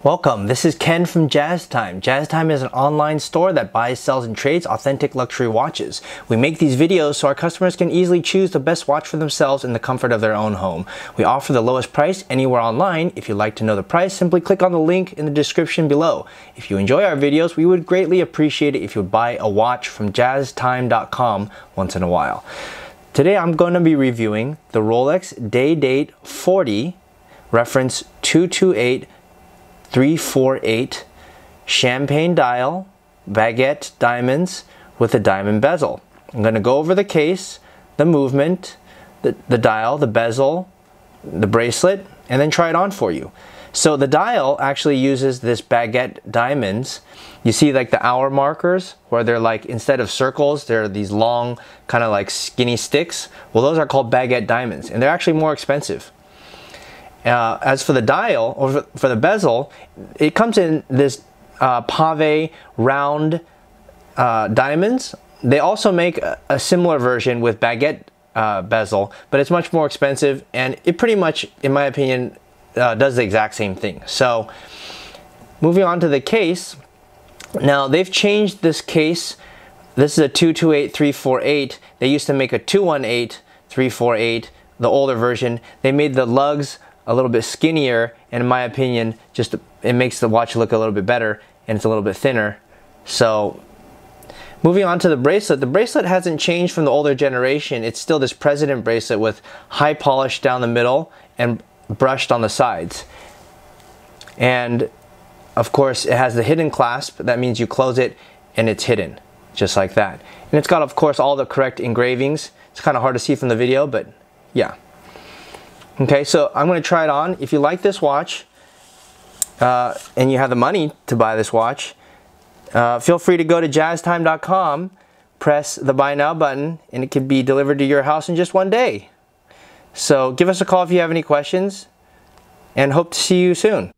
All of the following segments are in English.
Welcome, this is Ken from Jazz Time. Jazz Time is an online store that buys, sells, and trades authentic luxury watches. We make these videos so our customers can easily choose the best watch for themselves in the comfort of their own home. We offer the lowest price anywhere online. If you'd like to know the price, simply click on the link in the description below. If you enjoy our videos, we would greatly appreciate it if you would buy a watch from jazztime.com once in a while. Today I'm going to be reviewing the Rolex Day-Date 40, reference 228348, champagne dial, baguette diamonds with a diamond bezel. I'm going to go over the case, the movement, the dial, the bezel, the bracelet, and then try it on for you. So the dial actually uses this baguette diamonds. You see like the hour markers where they're like, instead of circles, they're these long kind of like skinny sticks. Well, those are called baguette diamonds, and they're actually more expensive. As for the dial, or for the bezel, it comes in this pave round diamonds. They also make a similar version with baguette bezel, but it's much more expensive, and it pretty much, in my opinion, does the exact same thing. So moving on to the case, now they've changed this case. This is a 228348. They used to make a 218348, the older version. They made the lugs a little bit skinnier, and in my opinion, just it makes the watch look a little bit better, and it's a little bit thinner. So moving on to the bracelet hasn't changed from the older generation. It's still this president bracelet with high polish down the middle and brushed on the sides. And of course it has the hidden clasp. That means you close it and it's hidden, just like that. And it's got, of course, all the correct engravings. It's kind of hard to see from the video, but yeah. Okay, so I'm going to try it on. If you like this watch and you have the money to buy this watch, feel free to go to jazztime.com, press the buy now button, and it can be delivered to your house in just one day. So give us a call if you have any questions, and hope to see you soon.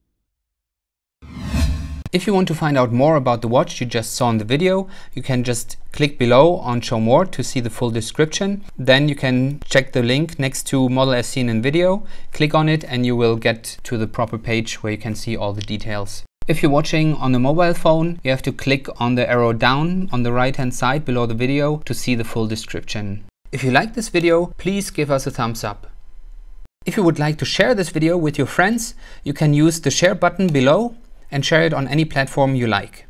If you want to find out more about the watch you just saw in the video, you can just click below on Show More to see the full description. Then you can check the link next to Model as seen in video, click on it, and you will get to the proper page where you can see all the details. If you're watching on a mobile phone, you have to click on the arrow down on the right hand side below the video to see the full description. If you like this video, please give us a thumbs up. If you would like to share this video with your friends, you can use the share button below and share it on any platform you like.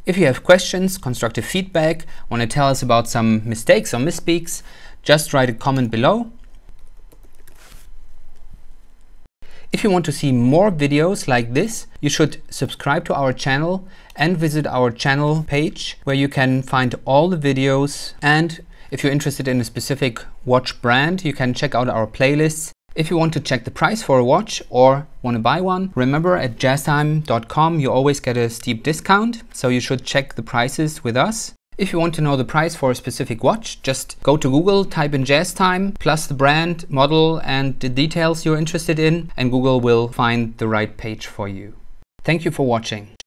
If you have questions, constructive feedback, want to tell us about some mistakes or misspeaks, just write a comment below. If you want to see more videos like this, you should subscribe to our channel and visit our channel page where you can find all the videos. And if you're interested in a specific watch brand, you can check out our playlists. If you want to check the price for a watch or want to buy one, remember at jazztime.com you always get a steep discount, so you should check the prices with us. If you want to know the price for a specific watch, just go to Google, type in Jazz Time, plus the brand, model, and the details you're interested in, and Google will find the right page for you. Thank you for watching.